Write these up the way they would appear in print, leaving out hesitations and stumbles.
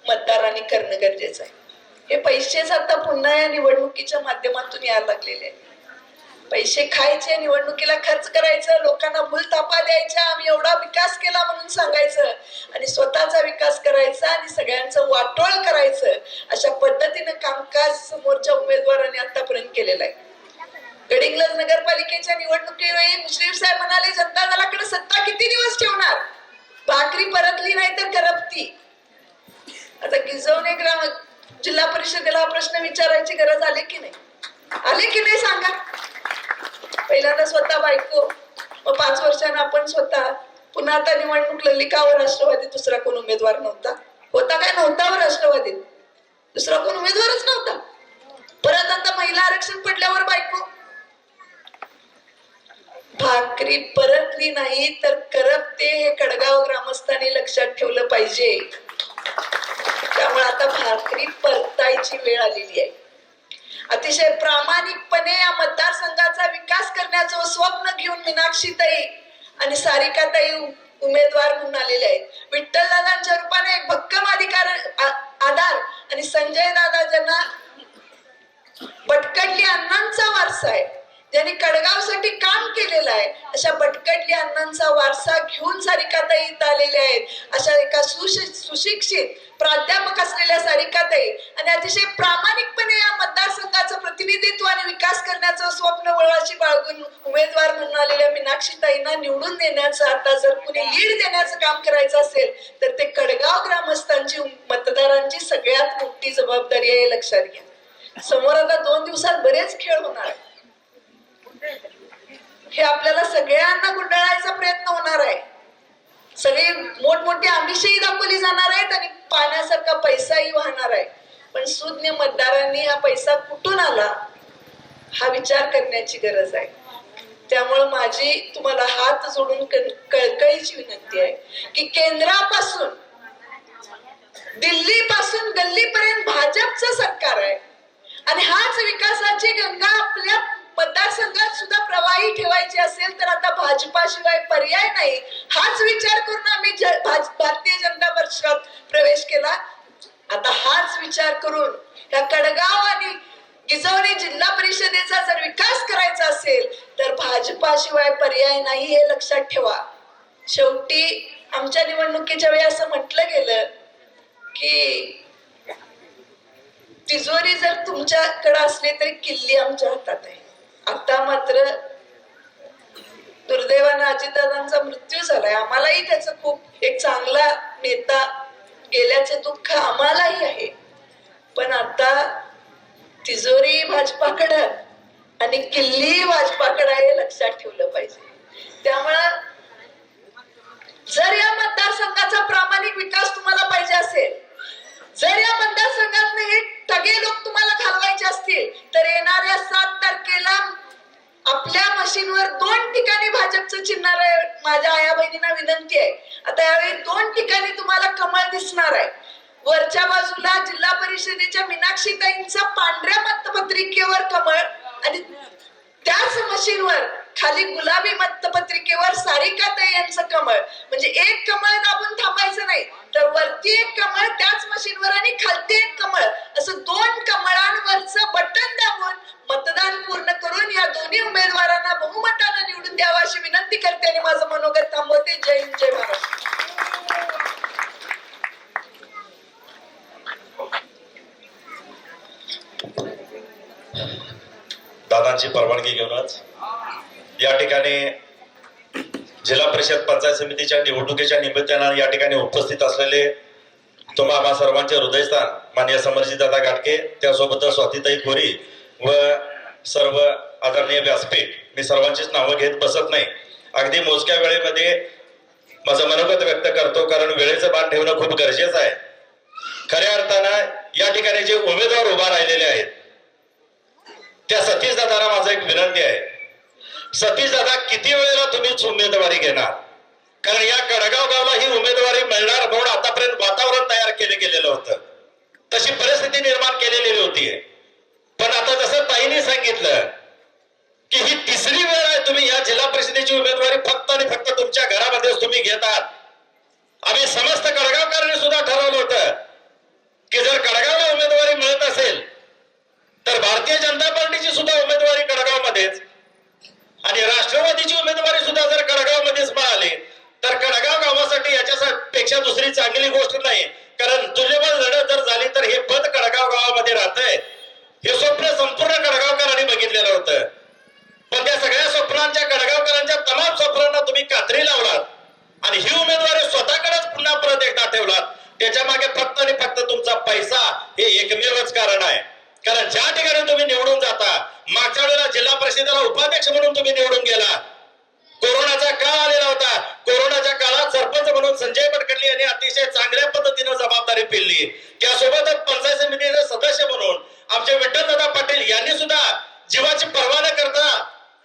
मतदारांनी करणं गरजेचं आहे. हे पैसेच आता पुन्हा या निवडणुकीच्या माध्यमातून यायला लागलेले आहेत. पैसे खायचे, निवडणुकीला खर्च करायचं, लोकांना भूलथापा द्यायच्या, आम्ही एवढा विकास केला म्हणून सांगायचं आणि स्वतःचा विकास करायचा आणि सगळ्यांचं वाटोळ करायचं. अशा पद्धतीनं कामकाज समोरच्या उमेदवारांनी आतापर्यंत केलेलं आहे. गडिंग्लज नगरपालिकेच्या निवडणुकीवेळी मुश्रीफ साहेब म्हणाले, जनता दलाकडे सत्ता किती दिवस ठेवणार, भाकरी परतली नाही तर करपती. आता गिजवणे ग्राम जिल्हा परिषदेला हा प्रश्न विचारायची गरज आली की नाही, आले की नाही सांगा. पहिल्यांदा स्वतः बायको, मग 5 वर्षांना आपण स्वतः, पुन्हा आता निवडणूक ललिकावर राष्ट्रवादी दुसरा कोण उमेदवार नव्हता. होता काय नव्हता राष्ट्रवादीत, दुसरा कोण उमेदवारच नव्हता. परत आता महिला आरक्षण पडल्यावर बायको, भाकरी परतली नाही तर करपते, हे कडगाव ग्रामस्थांनी लक्षात ठेवलं पाहिजे. त्यामुळे आता भाकरी परतायची वेळ आलेली आहे. अतिशय प्रामाणिकपणे या मतदारसंघाचा विकास करण्याचं स्वप्न घेऊन मीनाक्षीताई आणि सारिकाताई उमेदवार म्हणून आलेले आहेत. विठ्ठलदादांच्या रूपाने एक भक्कम आधार आणि संजय दादा ज्यांना भटकटली अण्णांचा वारसा आहे, ज्यांनी कडगावसाठी काम केलेलं आहे, अशा भटकटली अण्णांचा वारसा घेऊन सारिकाताई इथं आलेल्या आहेत. अशा एका सुशिक्षित प्राध्यापक असलेल्या सारिकाताई आणि अतिशय प्रामाणिकपणे या मतदारसंघाचं प्रतिनिधित्व आणि विकास करण्याचं स्वप्न वळवाची बाळगून उमेदवार म्हणून आलेल्या मीनाक्षीताईंना निवडून देण्याचं, आता जर कुणी लीड देण्याचं काम करायचं असेल तर ते कडगाव ग्रामस्थांची, मतदारांची सगळ्यात मोठी जबाबदारी आहे, लक्षात घ्या. समोर आता 2 दिवसात बरेच खेळ होणार आहे. हे आपल्याला सगळ्यांना गुंडाळायचा प्रयत्न होणार आहे. सगळे मोठमोठी आमिषही दाखवली जाणार आहेत आणि पाण्यासारखा पैसाही वाहणार आहे. पण सुज्ञ मतदारांनी हा पैसा कुठून आला हा विचार करण्याची गरज आहे. त्यामुळे माझी तुम्हाला हात जोडून कळकळीची विनंती आहे की केंद्रापासून दिल्लीपासून गल्लीपर्यंत भाजपचं सरकार आहे आणि हाच विकासाची गंगा आपल्या मतदारसंघात सुद्धा प्रवाही ठेवायची असेल तर आता भाजपाशिवाय पर्याय नाही. हाच विचार करून आम्ही भारतीय जनता पक्षात प्रवेश केला. आता हाच विचार करून या कडगाव आणि गिजवणे जिल्हा परिषदेचा जर विकास करायचा असेल तर भाजपाशिवाय पर्याय नाही, हे लक्षात ठेवा. शेवटी आमच्या निवडणुकीच्या वेळी असं म्हटलं गेलं की तिजोरी जर तुमच्याकडे असली तरी किल्ली आमच्या हातात आहे. आता मात्र दुर्दैवानं अजितदादांचा मृत्यू झालाय. आम्हालाही त्याचं खूप एक चांगला नेता गेल्याचं दुःख आम्हालाही आहे. पण आता तिजोरी भाजपाकडे आणि किल्ली भाजपाकडे आहे, लक्षात ठेवलं पाहिजे. त्यामुळं जर या मतदारसंघाचा प्रामाणिक विकास तुम्हाला पाहिजे असेल, जर या मतदारसंघात हे टगे लोक तुम्हाला घालवायचे असतील तर येणाऱ्या 7 तारखेला आपल्या मशीनवर 2 ठिकाणी भाजपचं चिन्ह आहे. माझ्या आया बहिणींना विनंती आहे, आता यावेळी 2 ठिकाणी तुम्हाला कमळ दिसणार आहे. वरच्या बाजूला जिल्हा परिषदेच्या मीनाक्षीताईंचा पांढऱ्या मतपत्रिकेवर कमळ आणि त्याच मशीनवर खाली गुलाबी मतपत्रिकेवर सारिकाताई यांचं कमळ. म्हणजे एक कमळ दाबून थांबायचं नाही, तर वरती एक कमळ त्याच मशीनवर आणि खालती एक कमळ असं 2 कमळांवरचं बटन दाबून मतदान पूर्ण करून या दोन्ही उमेदवारांना बहुमतानं निवडून द्यावा अशी विनंती करते आणि माझं मनोगत थांबवते. जय हिंद, जय महाराष्ट्र. दादांची परवानगी घेऊनच या ठिकाणी जिल्हा परिषद पंचायत समितीच्या निवडणुकीच्या निमित्तानं या ठिकाणी उपस्थित असलेले तुम्हा आम्हा सर्वांचे हृदयस्थान माननीय समरजी दादा घाटके, त्यासोबत स्वातीताई खोरी व सर्व आदरणीय व्यासपीठ, मी सर्वांचीच नावं घेत बसत नाही. अगदी मोजक्या वेळेमध्ये माझं मनोगत व्यक्त करतो, कारण वेळेचं भान ठेवणं खूप गरजेचं आहे. खऱ्या अर्थानं या ठिकाणी जे उमेदवार उभा राहिलेले आहेत त्या सतीश दादांना माझं एक विनंती आहे. सतीश दादा, किती वेळेला तुम्हीच उमेदवारी घेणार? कारण या कडगाव गावला ही उमेदवारी मिळणार म्हणून आतापर्यंत वातावरण तयार केलं गेलेलं होतं, तशी परिस्थिती निर्माण केलेली होती. पण आता जसं ताईंनी सांगितलं की ही तिसरी वेळ आहे तुम्ही या जिल्हा परिषदेची उमेदवारी फक्त आणि फक्त तुमच्या घरामध्येच तुम्ही घेतात. आम्ही समस्त कडगावकरांनी सुद्धा ठरवलं होतं की जर कडगावला उमेदवारी मिळत असेल तर भारतीय जनता पार्टीची सुद्धा उमेदवारी कडगावमध्येच आणि राष्ट्रवादीची उमेदवारी सुद्धा जर कडगावमध्येच मिळाली तर कडगाव गावासाठी याच्यापेक्षा दुसरी चांगली गोष्ट नाही. कारण तुल्यबळ लढत जर झाली तर हे पद कडगाव गावामध्ये राहतंय. हे स्वप्न संपूर्ण कडगावकरांनी बघितलेलं होतं. पण त्या सगळ्या स्वप्नांच्या, कडगावकरांच्या तमाम स्वप्नांना तुम्ही कात्री लावलात आणि ही उमेदवारी स्वतःकडेच पुन्हा परत एकदा ठेवलात. त्याच्या मागे फक्त आणि फक्त तुमचा पैसा हे एकमेवच कारण आहे. कारण ज्या ठिकाणी तुम्ही निवडून जाता, मागच्या वेळेला जिल्हा परिषदेला उपाध्यक्ष म्हणून तुम्ही निवडून गेला, कोरोनाचा काळ आलेला होता. कोरोनाच्या काळात सरपंच म्हणून संजय बडकर्ली यांनी अतिशय चांगल्या पद्धतीने जबाबदारी पेलली. त्यासोबतच पंचायत समितीचे सदस्य म्हणून आमचे विठ्ठलदादा पाटील यांनी सुद्धा जीवाची पर्वा न करता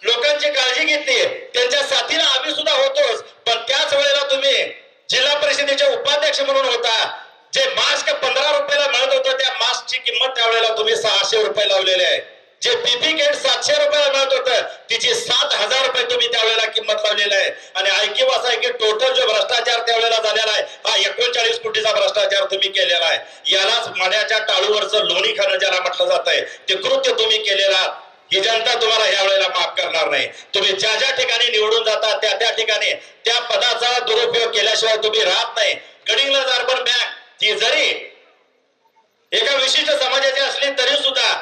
लोकांची काळजी घेतली. त्यांच्या साथीला आम्ही सुद्धा होतोच. पण त्याच वेळेला तुम्ही जिल्हा परिषदेचे उपाध्यक्ष म्हणून होता. जे मास्क 15 रुपयाला मिळत होतं त्या मास्कची किंमत त्यावेळेला तुम्ही 600 रुपये लावलेले आहे. जे पीपी किट 700 रुपयाला मिळत होतं तिची 7,000 रुपये तुम्ही त्यावेळेला किंमत लावलेली आहे. आणि ऐकीव असं आहे की टोटल जो भ्रष्टाचार त्यावेळेला झालेला आहे हा 39 कोटीचा भ्रष्टाचार तुम्ही केलेला आहे. यालाच मण्याच्या टाळूवरचं लोणी खाणं ज्याला म्हटलं जात आहे ते कृत्य तुम्ही केलेला आहात. ही जनता तुम्हाला यावेळेला माफ करणार नाही. तुम्ही ज्या ज्या ठिकाणी निवडून जाता त्या त्या ठिकाणी त्या पदाचा दुरुपयोग केल्याशिवाय तुम्ही राहत नाही. गडिंग्लज अर्बन बँक ही जरी एका विशिष्ट समाजाची असली तरी सुद्धा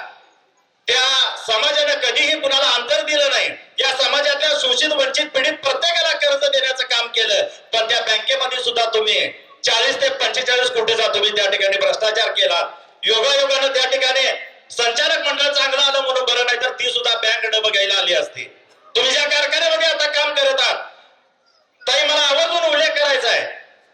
त्या समाजाने कधीही कुणाला अंतर दिलं नाही. या समाजातल्या शोषित वंचित पीडित प्रत्येकाला कर्ज देण्याचं काम केलं. पण त्या बँकेमध्ये सुद्धा तुम्ही 40 ते 45 कोटीचा तुम्ही त्या ठिकाणी भ्रष्टाचार केला. योगायोगानं त्या ठिकाणी संचालक मंडळ चांगलं आलं म्हणून बरं, नाही तर ती सुद्धा बँक न बघायला आली असती. तुम्ही ज्या कारखान्यामध्ये आता काम करत आहात ताई, मला आवर्जून उल्लेख करायचा आहे.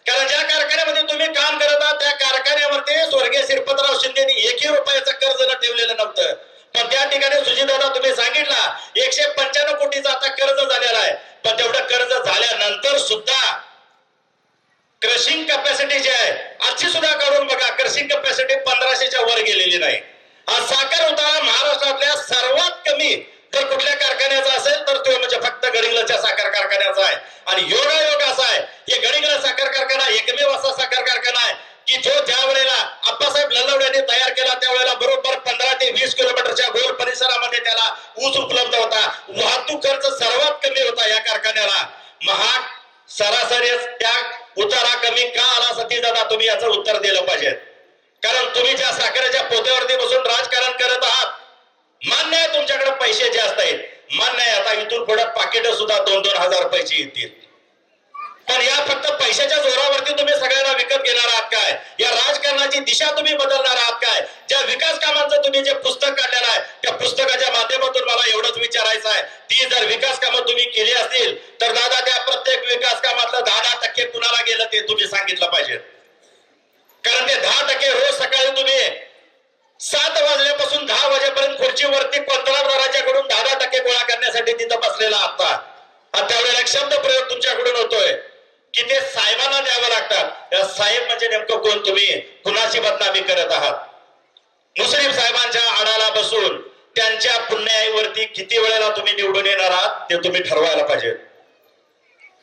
कारण ज्या कारखान्यामध्ये तुम्ही काम करत आहात त्या कारखान्यावरती स्वर्गीय श्रीपतराव शिंदेनी 1 रुपयाचं कर्ज न ठेवलेलं नव्हतं. पण त्या ठिकाणी सुजितदादा तुम्ही सांगितला 195 कोटीचा आता कर्ज झालेला आहे. पण तेवढं कर्ज झाल्यानंतर सुद्धा क्रशिंग कॅपॅसिटी जी आहे आजची सुद्धा काढून बघा, क्रशिंग कॅपॅसिटी 1500च्या वर गेलेली नाही. हा साखर उतारा महाराष्ट्रातल्या सर्वात कमी जर कुठल्या कारखान्याचा असेल तर तो म्हणजे फक्त गडिंग्लजच्या साखर कारखान्याचा आहे. आणि योगायोग असा आहे, हे गडिंग्लज साखर कारखाना एकमेव असा साखर कारखाना आहे की जो ज्या वेळेला आप्पासाहेब ललवडे यांनी तयार केला त्यावेळेला बरोबर 15 ते 20 किलोमीटरच्या गोल परिसरामध्ये त्याला ऊस उपलब्ध होता. वाहतूक खर्च सर्वात कमी होता या कारखान्याला. महाग सरासरी त्या उतारा कमी का आला सतीश दादा, तुम्ही याचं उत्तर दिलं पाहिजे. कारण तुम्ही ज्या साखरेच्या पोत्यावरती बसून राजकारण करत आहात, मान्य आहे तुमच्याकडे पैसे जास्त आहेत, मान्य आहे. आता इथून पुढे पाकिट सुद्धा 2-2 हजार रुपयाची येतील. पण या फक्त पैशाच्या जोरावरती तुम्ही सगळ्यांना विकत घेणार आहात काय? या राजकारणाची दिशा तुम्ही बदलणार आहात काय? ज्या विकास कामांचं तुम्ही जे पुस्तक काढलेलं आहे त्या पुस्तकाच्या माध्यमातून मला एवढंच विचारायचं आहे, ती जर विकास कामं तुम्ही केली असतील तर दादा त्या प्रत्येक विकास कामातलं 10% कुणाला गेलं ते तुम्ही सांगितलं पाहिजे. कारण ते 10% रोज सकाळी तुम्ही 7 वाजल्यापासून 10 वाजेपर्यंत खुर्चीवरती कंत्राटदाराच्याकडून 10% गोळा करण्यासाठी तिथं बसलेला आता. त्यावेळेला एक शब्द प्रयोग तुमच्याकडून होतोय की ते साहेबांना द्यावं लागतात. साहेब म्हणजे नेमकं कोण? तुम्ही कुणाची बदनामी करत आहात? मुश्रीफ साहेबांच्या आडाला बसून त्यांच्या पुण्याईवरती किती वेळेला तुम्ही निवडून येणार आहात ते तुम्ही ठरवायला पाहिजे.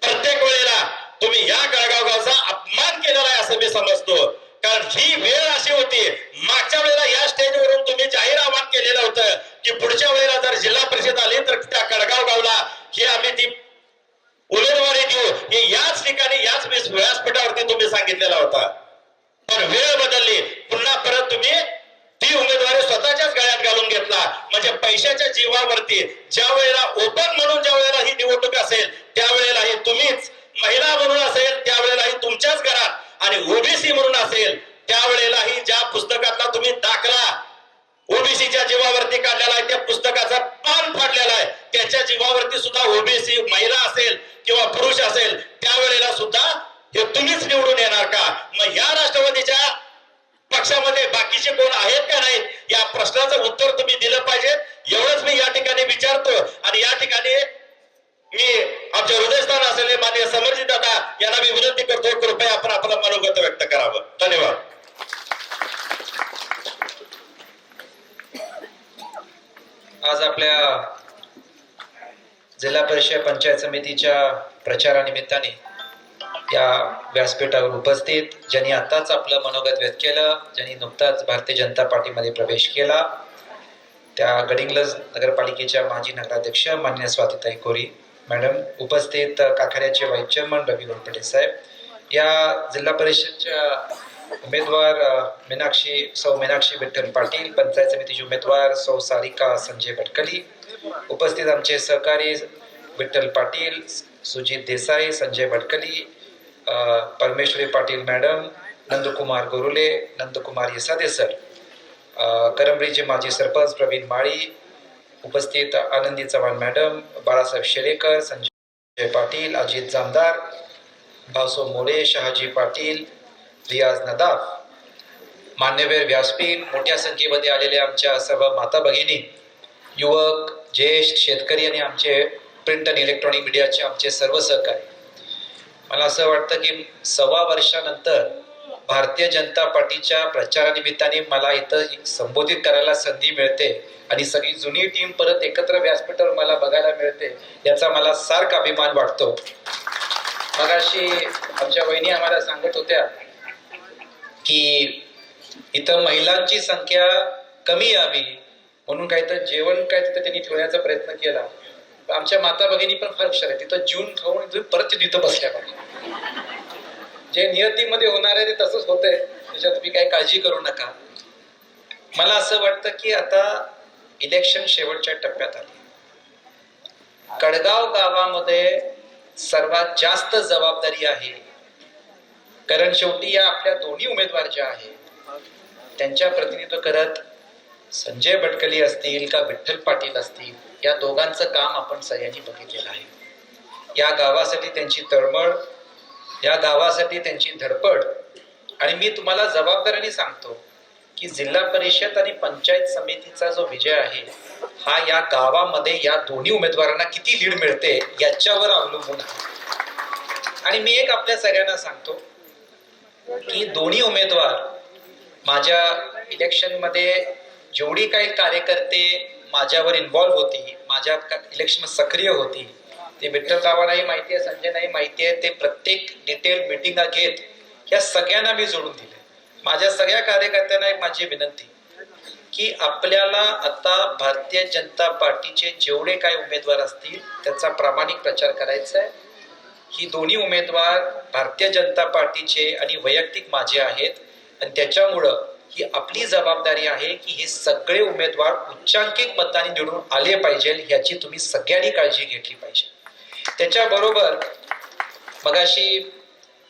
प्रत्येक वेळेला तुम्ही या गळगाव गावचा अपमान केलेला आहे असं मी समजतो. कारण ही वेळ अशी होती, मागच्या वेळेला या आम्ही ती उमेदवारी देऊ हे याच ठिकाणी याच व्यासपीठावरती तुम्ही सांगितलेला होता. पण वेळ बदलली, पुन्हा परत तुम्ही ती उमेदवारी स्वतःच्याच गळ्यात घालून घेतला. म्हणजे पैशाच्या जीवावरती ज्या वेळेला ओपन म्हणून ज्या वेळेला ही निवडणूक असेल त्यावेळेला ही तुम्हीच, महिला म्हणून असेल त्यावेळेलाही तुमच्याच घरात, आणि ओबीसी म्हणून असेल त्यावेळेलाही ज्या पुस्तकातला तुम्ही दाखला ओबीसीच्या जीवावरती काढलेला आहे त्या पुस्तकाचा पान फाडलेला आहे, त्याच्या जीवावरती सुद्धा ओबीसी महिला असेल किंवा पुरुष असेल त्यावेळेला सुद्धा हे तुम्हीच निवडून येणार का? मग या राष्ट्रवादीच्या पक्षामध्ये बाकीचे कोण आहेत का नाहीत या प्रश्नाचं उत्तर तुम्ही दिलं पाहिजे. एवढंच मी या ठिकाणी विचारतो. आणि या ठिकाणी मी आमच्या हृदयस्थान असलेले माननीय समरजी दादा यांना मी विनंती करतो, कृपया आपण आपलं मनोगत व्यक्त करावं. धन्यवाद. आज आपल्या जिल्हा परिषद पंचायत समितीच्या प्रचारानिमित्ताने या व्यासपीठावर उपस्थित ज्यांनी आताच आपलं मनोगत व्यक्त केलं, ज्यांनी नुकताच भारतीय जनता पार्टीमध्ये प्रवेश केला, त्या गडिंग्लज नगरपालिकेच्या माजी नगराध्यक्ष मान्य स्वातीताई कोरी मॅडम, उपस्थित कारखान्याचे व्हाईस चेअरमन रवी वनपटे साहेब, या जिल्हा परिषदच्या उमेदवार सौ मीनाक्षी विठ्ठल पाटील, पंचायत समितीचे उमेदवार सौ सारिका संजय भटकली, उपस्थित आमचे सहकारी विठ्ठल पाटील, सुजित देसाई, संजय भटकली, परमेश्वरी पाटील मॅडम, नंदकुमार गोरुले, नंदकुमार येसादे सर, करंबरीचे माजी सरपंच प्रवीण माळी, उपस्थित आनंदी चव्हाण मॅडम, बाळासाहेब शेलेकर, संजय पाटील, अजित जामदार, भाऊसो मोरे, शहाजी पाटील, रियाज नदाफ, मान्यवर व्यासपीठ, मोठ्या संख्येमध्ये आलेल्या आमच्या सर्व माता भगिनी, युवक, ज्येष्ठ, शेतकरी आणि आमचे प्रिंट आणि इलेक्ट्रॉनिक मीडियाचे आमचे सर्व सहकारी, मला असं वाटतं की 6 वर्षानंतर भारतीय जनता पार्टीच्या प्रचारानिमित्ताने मला इथं संबोधित करायला संधी मिळते आणि सगळी जुनी टीम परत एकत्र व्यासपीठावर मला बघायला मिळते, याचा मला सारखा अभिमान वाटतो. मगाशी आमच्या वहिनी आम्हाला सांगत होत्या की इथं महिलांची संख्या कमी यावी म्हणून काय तर जेवण काय तिथं त्यांनी ठेवण्याचा प्रयत्न केला. आमच्या माता भगिनी पण फार हुशार आहे, तिथं जेवून खाऊन परत तिथं बसल्या पाहिजे. जे नियतीमध्ये होणार आहे ते तसंच होतंय, त्याच्यात तुम्ही काही काळजी करू नका. मला असं वाटतं की आता इलेक्शन शेवटच्या टप्प्यात आले. कडगाव गावामध्ये सर्वात जास्त जबाबदारी आहे, कारण शेवटी या आपल्या दोन्ही उमेदवार ज्या आहेत त्यांच्या प्रतिनिधित्व करत संजय भटकली असतील का विठ्ठल पाटील असतील, या दोघांचं काम आपण सगळ्यांनी बघितलेलं आहे. या गावासाठी त्यांची तळमळ, या गावासाठी त्यांची धडपड, आणि मी तुम्हाला जबाबदारीने सांगतो की जिल्हा परिषद आणि पंचायत समितीचा जो विजय आहे हा या गावामध्ये या दोन्ही उमेदवारांना किती लीड मिळते याच्यावर अवलंबून आहे. आणि मी एक आपल्या सगळ्यांना सांगतो की दोन्ही उमेदवार माझ्या इलेक्शनमध्ये जेवढी काही कार्यकर्ते माझ्यावर इन्व्हॉल्व्ह होती, माझ्या इलेक्शन सक्रिय होती, ते विठ्ठलरावांनाही माहिती आहे, संजयनाही माहिती आहे, ते प्रत्येक डिटेल मिटिंगा घेत या सगळ्यांना मी जोडून दिले. माझ्या सगळ्या कार्यकर्त्यांना एक माझी विनंती की आपल्याला आता भारतीय जनता पार्टीचे जेवढे काही उमेदवार असतील त्याचा प्रामाणिक प्रचार करायचा आहे. ही दोन्ही उमेदवार भारतीय जनता पार्टीचे आणि वैयक्तिक माझे आहेत, आणि त्याच्यामुळं ही आपली जबाबदारी आहे की हे सगळे उमेदवार उच्चांकित मताने निवडून आले पाहिजे, ह्याची तुम्ही सगळ्यांनी काळजी घेतली पाहिजे. त्याच्याबरोबर मगाशी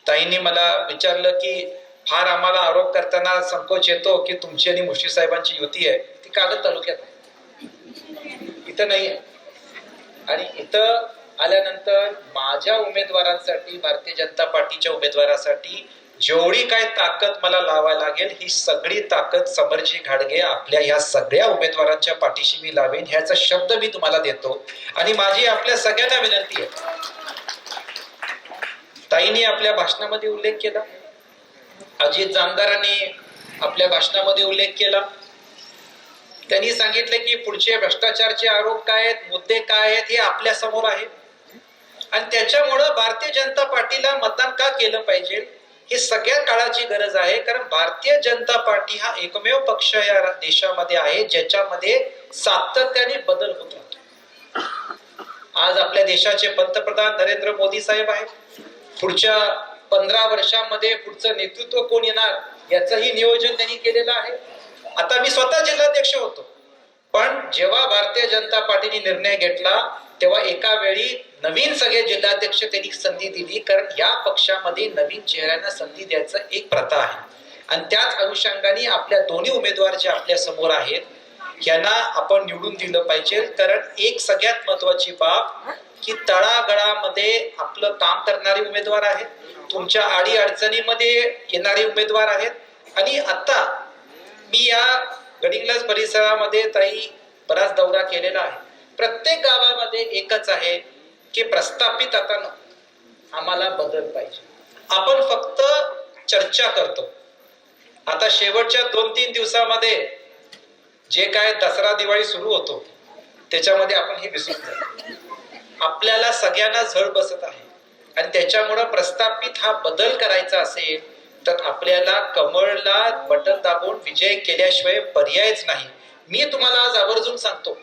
ताईंनी मला विचारलं की फार आम्हाला आरोप करताना संकोच येतो की तुमची आणि मुश्रीफ साहेबांची युती आहे, ती कागद तालुक्यात आहे, इथं नाही आहे. आणि इथं आल्यानंतर माझ्या उमेदवारांसाठी, भारतीय जनता पार्टीच्या उमेदवारासाठी जेवढी काय ताकद मला लावायला लागेल ही सगळी ताकद समरजी घाडगे आपल्या ह्या सगळ्या उमेदवारांच्या पाठीशी मी लावेन, ह्याचा शब्द मी तुम्हाला देतो. आणि माझी आपल्या सगळ्यांना विनंती आहे, ताईंनी आपल्या भाषणामध्ये उल्लेख केला, अजित जामदारांनी आपल्या भाषणामध्ये उल्लेख केला, त्यांनी सांगितले की पुढचे भ्रष्टाचारचे आरोप काय आहेत, मुद्दे काय आहेत हे आपल्या समोर आहे, आणि त्याच्यामुळं भारतीय जनता पार्टीला मतदान का केलं पाहिजे हे सगळ्या काळाची गरज आहे. कारण भारतीय जनता पार्टी हा एकमेव पक्ष या देशामध्ये आहे ज्याच्यामध्ये सातत्याने बदल होत राहतो. आज आपल्या देशाचे पंतप्रधान नरेंद्र मोदी साहेब आहेत. पुढच्या 15 वर्षांमध्ये पुढचं नेतृत्व कोण येणार याचंही नियोजन त्यांनी केलेलं आहे. आता मी स्वतः जिल्हाध्यक्ष होतो, पण जेव्हा भारतीय जनता पार्टीने निर्णय घेतला तेव्हा एका वेळी नवीन सगळे जिल्हाध्यक्ष त्यांनी संधी दिली, कारण या पक्षामध्ये नवीन चेहऱ्यांना संधी द्यायचं एक प्रथा आहे. आणि त्याच अनुषंगाने आपल्या दोन्ही उमेदवार जे आपल्या समोर आहेत यांना आपण निवडून दिलं पाहिजे. कारण एक सगळ्यात महत्वाची बाब की तळागाळामध्ये आपलं काम करणारे उमेदवार आहेत, तुमच्या आडी अडचणीमध्ये येणारे उमेदवार आहेत. आणि आता मी या गडिंग्लज परिसरामध्ये ताई बराच दौरा केलेला आहे. प्रत्येक गावामध्ये एकच आहे की प्रस्थापित आता आम्हाला बदल पाहिजे. आपण फक्त चर्चा करतो. आता शेवटच्या 2-3 दिवसामध्ये जे काय दसरा दिवाळी सुरू होतो त्याच्यामध्ये आपण हे विसरून जातो. आपल्याला सगळ्यांना झळ बसत आहे आणि त्याच्यामुळं प्रस्थापित हा बदल करायचा असेल तर आपल्याला कमळला बटन दाबून विजय केल्याशिवाय पर्यायच नाही. मी तुम्हाला आज आवर्जून सांगतो,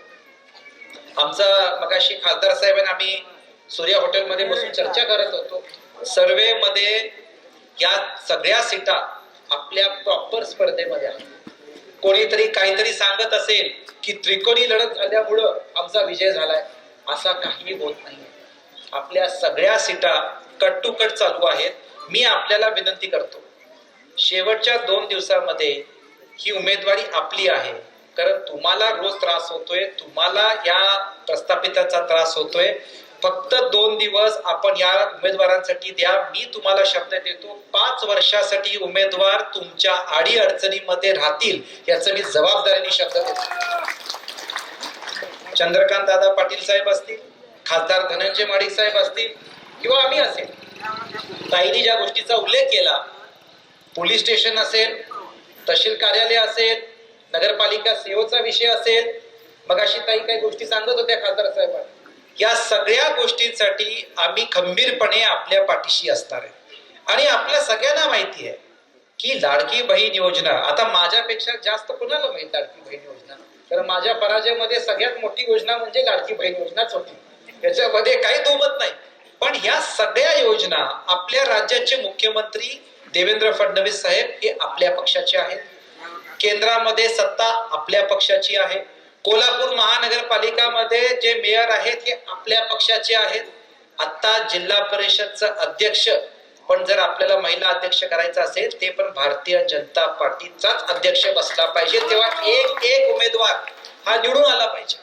आमचा मगाशी खासदार साहेब आणि आम्ही सूर्या हॉटेलमध्ये बसून चर्चा करत होतो. सर्वे मध्ये या सगळ्या सीटा आपल्या प्रॉपर स्पर्धेमध्ये आहेत. कोणीतरी काहीतरी सांगत असेल की त्रिकोणी लढत झाल्यामुळं आमचा विजय झालाय, असा काही होत नाही. आपल्या सगळ्या सीटा कट टू कट चालू आहेत. मी आपल्याला विनंती करतो, शेवटच्या 2 दिवसामध्ये ही उमेदवारी आपली आहे. कारण तुम्हाला रोज त्रास होतोय, तुम्हाला या प्रस्थापिताचा त्रास होतोय. फक्त 2 दिवस आपण या उमेदवारांसाठी द्या. मी तुम्हाला शब्द देतो, 5 वर्षासाठी उमेदवार तुमच्या आडी अडचणीमध्ये राहतील याचं मी जबाबदारीने शब्द देतो. चंद्रकांत दादा पाटील साहेब असतील, खासदार धनंजय माडिक साहेब असतील किंवा आम्ही असेल, ताईने ज्या गोष्टीचा उल्लेख केला, पोलीस स्टेशन असेल, तहसील कार्यालय असेल, नगरपालिका सीओचा विषय असेल, मगाशी ताई काही गोष्टी सांगत होत्या खासदार साहेबांनी, या सगळ्या गोष्टींसाठी आम्ही खंबीरपणे आपल्या पाठीशी असणार आहे. आणि आपल्या सगळ्यांना माहिती आहे की लाडकी बहीण योजना, आता माझ्यापेक्षा जास्त कोणाला माहित लाडकी बहीण योजना, कारण माझ्या पराजयामध्ये सगळ्यात मोठी योजना म्हणजे लाडकी बहीण योजनाच होती, याच्यामध्ये काही दुमत नाही. पण ह्या सगळ्या योजना आपल्या राज्याचे मुख्यमंत्री देवेंद्र फडणवीस साहेब हे आपल्या पक्षाचे आहेत. केंद्रामध्ये सत्ता आपल्या पक्षाची आहे. कोल्हापूर महानगरपालिकामध्ये जे मेयर आहेत हे आपल्या पक्षाचे आहेत. आता जिल्हा परिषदचं अध्यक्ष पण जर आपल्याला महिला अध्यक्ष करायचं असेल ते पण भारतीय जनता पार्टीचाच अध्यक्ष बसला पाहिजे. तेव्हा एक उमेदवार हा निवडून आला पाहिजे.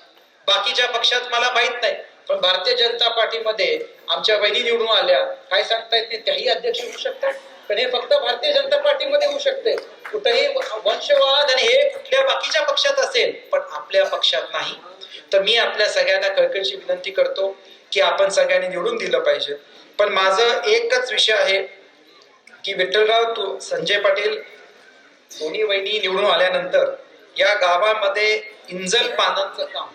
बाकीच्या पक्षात मला माहित नाही, पण भारतीय जनता पार्टीमध्ये आमच्या बहिणी निवडून आल्या, काय सांगता येत नाही, त्याही अध्यक्ष होऊ शकतात. पण हे फक्त भारतीय जनता पार्टीमध्ये होऊ शकते. कुठेही वंशवाद आणि हे कुठल्या बाकीच्या पक्षात असेल, पण आपल्या पक्षात नाही. तर मी आपल्या सगळ्यांना कळकळीची विनंती करतो की आपण सगळ्यांनी निवडून दिलं पाहिजे. पण माझं एकच विषय आहे की विठ्ठलराव संजय पाटील दोन्ही वहिनी निवडून आल्यानंतर या गावामध्ये इंजल पानांचं काम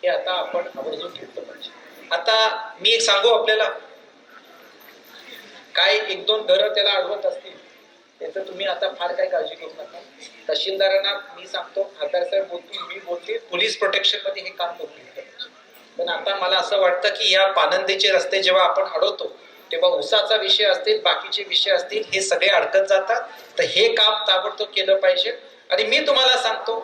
हे आता आपण आवर्जून घेतलं पाहिजे. आता मी एक सांगू आपल्याला, काय 1-2 घरं त्याला अडवत असतील त्याचं तुम्ही आता फार काही काळजी करू नका. तहसीलदारांना मी सांगतो, खासदार साहेब बोलतील, मी बोलते, पोलीस प्रोटेक्शन मध्ये हे काम करून घेतलं पाहिजे. पण आता मला असं वाटतं की या पानंदीचे रस्ते जेव्हा आपण अडवतो तेव्हा उसाचा विषय असतील, बाकीचे विषय असतील, हे सगळे अडकत जातात. तर हे काम ताबडतोब केलं पाहिजे. आणि मी तुम्हाला सांगतो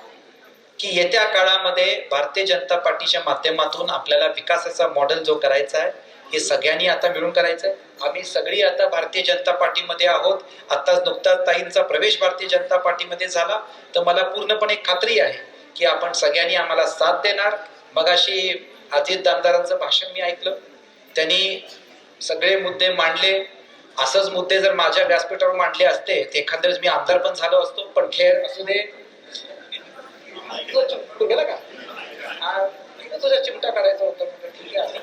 की येत्या काळामध्ये भारतीय जनता पार्टीच्या माध्यमातून आपल्याला विकासाचा मॉडेल जो करायचा आहे हे सगळ्यांनी आता मिळून करायचं आहे. आम्ही सगळी आता भारतीय जनता पार्टीमध्ये आहोत. आताच नुकताच ताईंचा प्रवेश भारतीय जनता पार्टीमध्ये झाला. तर मला पूर्णपणे खात्री आहे की आपण सगळ्यांनी आम्हाला साथ देणार. मगाशी अजित दामदारांचं भाषण मी ऐकलं, त्यांनी सगळे मुद्दे मांडले. असंच मुद्दे जर माझ्या व्यासपीठावर मांडले असते तर एखाद्या वेळेस मी आमदार पण झालो असतो. पण खेळ असू दे, तू गेला का, तुझा चिमटा काढायचा होता, ठीक आहे.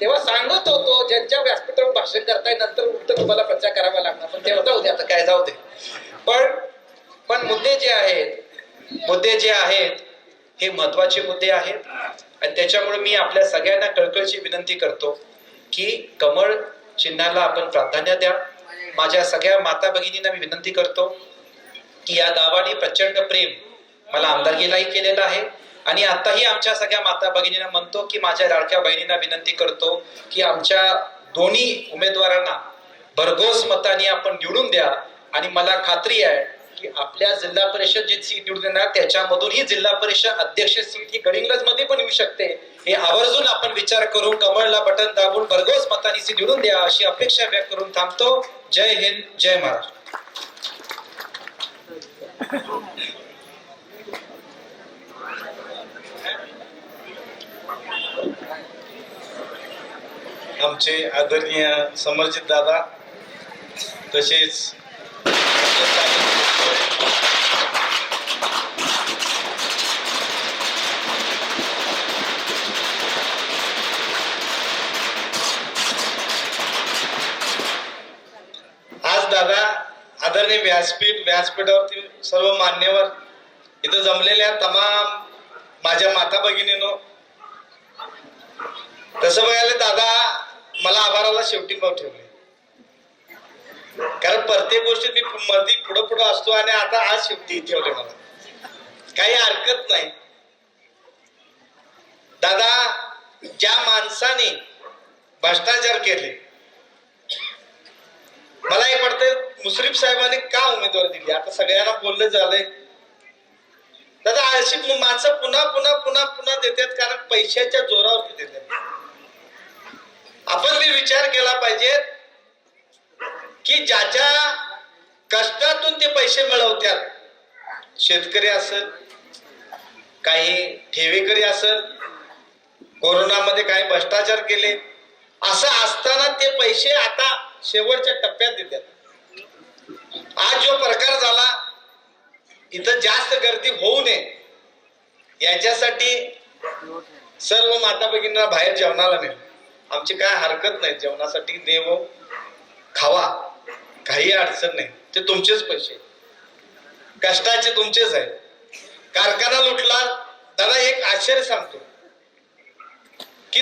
तेव्हा सांगत होतो ज्यांच्या व्यासपीठावर भाषण करताय नंतर उत्तर तुम्हाला प्रचार करावा लागणार, पण तेव्हा जाऊ दे, आता काय जाऊ दे. पण मुद्दे जे आहेत हे महत्वाचे मुद्दे आहेत. आणि त्याच्यामुळे मी आपल्या सगळ्यांना कळकळीची विनंती करतो की कमळ चिन्हाला आपण प्राधान्य द्या. माझ्या सगळ्या माता भगिनींना मी विनंती करतो की या गावाने प्रचंड प्रेम मला आमदारकीलाही केलेलं आहे आणि आताही आमच्या सगळ्या माता भगिनींना म्हणतो की माझ्या लाडक्या बहिणींना विनंती करतो की आमच्या दोन्ही उमेदवारांना भरघोस मताने आपण निवडून द्या. आणि मला खात्री आहे की आपल्या जिल्हा परिषद जी सीट निवडून देणार त्याच्यामधून ही जिल्हा परिषद अध्यक्ष सीट ही गडिंग्लज मध्ये पण येऊ शकते. हे आवर्जून आपण विचार करून कमळला बटन दाबून भरघोस मताने सीट निवडून द्या अशी अपेक्षा व्यक्त करून थांबतो. जय हिंद, जय महाराष्ट्र. आमचे आदरणीय समरजित दादा तसेच आज दादा आदरणीय व्यासपीठावरती सर्व मान्यवर इथं जमलेल्या तमाम माझ्या माता भगिनीनो, तसं बघायला दादा मला आभाराला शेवटी भाव ठेवले. कारण प्रत्येक गोष्टीत मी मध्ये पुढं असतो आणि आता आज शेवटी ठेवले. मला काही हरकत नाही. दादा ज्या माणसाने भ्रष्टाचार केले, मला एक वाटतं मुश्रीफ साहेबांनी का उमेदवारी दिली. आता सगळ्यांना बोललं झालंय. दादा अशी माणसं पुन्हा देतात कारण पैशाच्या जोरावरती देतात. आपण मी विचार केला पाहिजे की ज्याच्या कष्टातून ते पैसे मिळवतात, शेतकरी असेल, काही ठेवेकरी असेल, कोरोनामध्ये काही भ्रष्टाचार केले, असं असताना ते पैसे आता शेवटच्या टप्प्यात देतात. आज जो प्रकार झाला इथं जास्त गर्दी होऊ नये याच्यासाठी सर्व माता भगिनींना बाहेर जेवणाला नेलं. आमची काय हरकत नाही, जेवणासाठी नेव खावा, काही अडचण नाही. ते तुमचेच पैसे, कष्टाचे तुमचेच आहेत. कारखाना लुटला दादा, एक आश्चर्य सांगतो की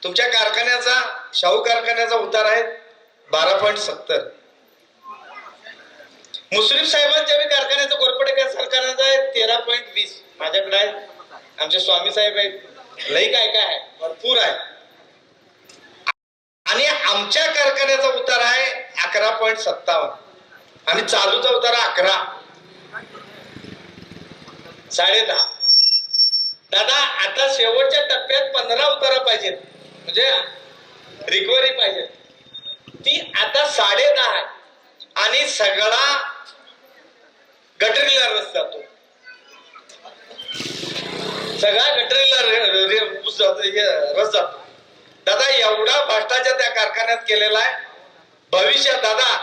तुमच्या कारखान्याचा, शाहू कारखान्याचा उतार आहे 12.70. मुश्रीफ साहेबांच्या बी कारखान्याचा, गोरपडे कारखान्याचा आहे 13.20. माझ्याकडे आहे, आमचे स्वामी साहेब आहेत, लई काय आहे, भरपूर आहे. आणि आमच्या कारखान्याचा उतार आहे 11.57 आणि चालूचा उतार 11, 10.5. दादा आता शेवटच्या टप्प्यात 15 उतारा पाहिजेत, म्हणजे रिकव्हरी पाहिजे. ती आता 10.5 आहे आणि सगळा गटरीला रस जातो. सगळा गटरीला रस जातो. दादा एवढा भ्रष्टाचार त्या कारखान्यात केलेला आहे. भविष्यात दादा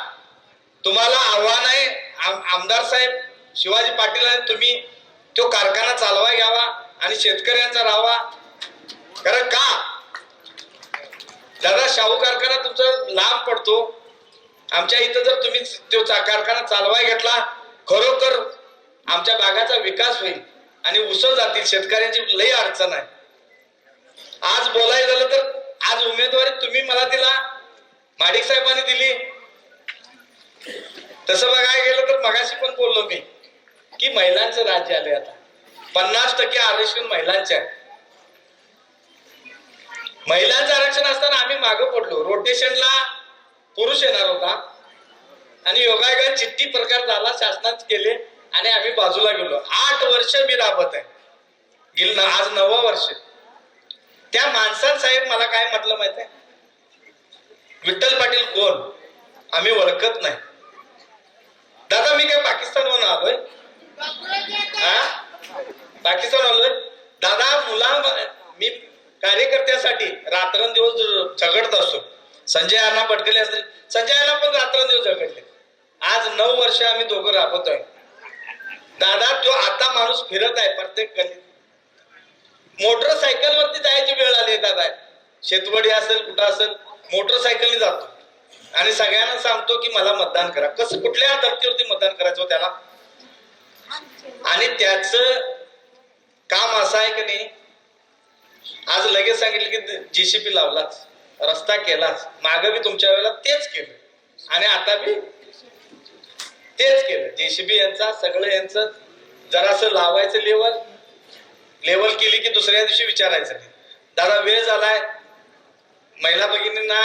तुम्हाला आव्हान आहे, आमदार साहेब शिवाजी पाटील आहेत, तुम्ही तो कारखाना चालवाय घ्यावा आणि शेतकऱ्यांचा राहावा. कारण का दादा शाहू कारखाना तुमचा लांब पडतो. आमच्या इथं जर तुम्ही तो कारखाना चालवाय घेतला, खरोखर आमच्या भागाचा विकास होईल आणि उसळ जातील. शेतकऱ्यांची लई अडचण आहे. आज बोलायचं झालं तर आज उमेदवारी तुम्ही मला दिला, माडिक साहेबांनी दिली. तसं बघायला गेलं तर मगाशी पण बोललो मी की महिलांचं राज्य आले. आता 50% आरक्षण महिलांचे आहे. महिलांचं आरक्षण असताना आम्ही मागं पडलो. रोटेशनला पुरुष येणार होता आणि योगायोगाने चिठ्ठी प्रकार झाला, शासनात केले आणि आम्ही बाजूला गेलो. 8 वर्ष मी राबत आहे, गेलं आज 9वं वर्ष. त्या माणसानं साहेब मला काय म्हटलं माहित आहे, विठ्ठल पाटील कोण आम्ही ओळखत नाही. दादा मी काय पाकिस्तानवरून आलोय? पाकिस्तान आलोय दादा? मी कार्यकर्त्यासाठी रात्रंदिवस झगडत असतो. संजय अण्णा पटकले असतील, संजय अण्णा पण रात्रंदिवस झगडले. आज 9 वर्ष आम्ही दोघं राबतोय. दादा तो आता माणूस फिरत आहे प्रत्येक गल्लीत. मोटरसायकल वरती जायची वेळ आली दादा. शेतवडी असेल, कुठं असेल, मोटरसायकलने जातो आणि सगळ्यांना सांगतो की मला मतदान करा. कसं, कुठल्या धर्तीवरती मतदान करायचं त्याला? आणि त्याच काम असं आहे की नाही, आज लगेच सांगितलं की JCB लावलाच, रस्ता केलाच. मागं बी तुमच्या वेळेला तेच केलं आणि आता बी तेच केलं. JCB यांचा, सगळं यांचं जरासं लावायचं लेवल केली की दुसऱ्या दिवशी विचारायचं नाही, दादा वेळ झालाय, महिला भगिनींना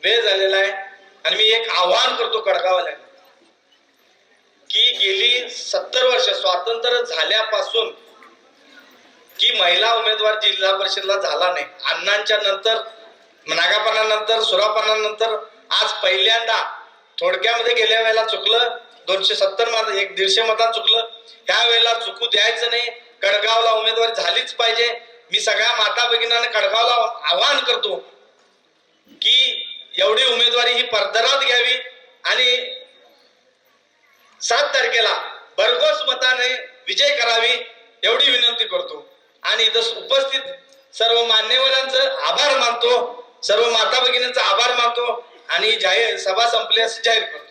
वेळ झालेला आहे. आणि मी एक आवाहन करतो कडगाववाल्यांना की गेली 70 वर्ष स्वातंत्र्य झाल्यापासून की महिला उमेदवार जिल्हा परिषदला झाला नाही. अण्णांच्या नंतर, नागापणानंतर, सुरापणानंतर आज पहिल्यांदा, थोडक्यामध्ये गेल्या वेळेला चुकलं, 270 मत, 150 मतांना चुकलं, ह्या वेळेला चुकू द्यायचं नाही. कडगावला उमेदवारी झालीच पाहिजे. मी सगळ्या माता भगिनींना कडगावला आवाहन करतो की एवढी उमेदवारी ही पडद्यात घ्यावी आणि 7 तारखेला भरघोस मताने विजय करावी एवढी विनंती करतो. आणि इथं उपस्थित सर्व मान्यवरांचं आभार मानतो, सर्व माता भगिनींचा आभार मानतो आणि जाहीर सभा संपली असे जाहीर करतो.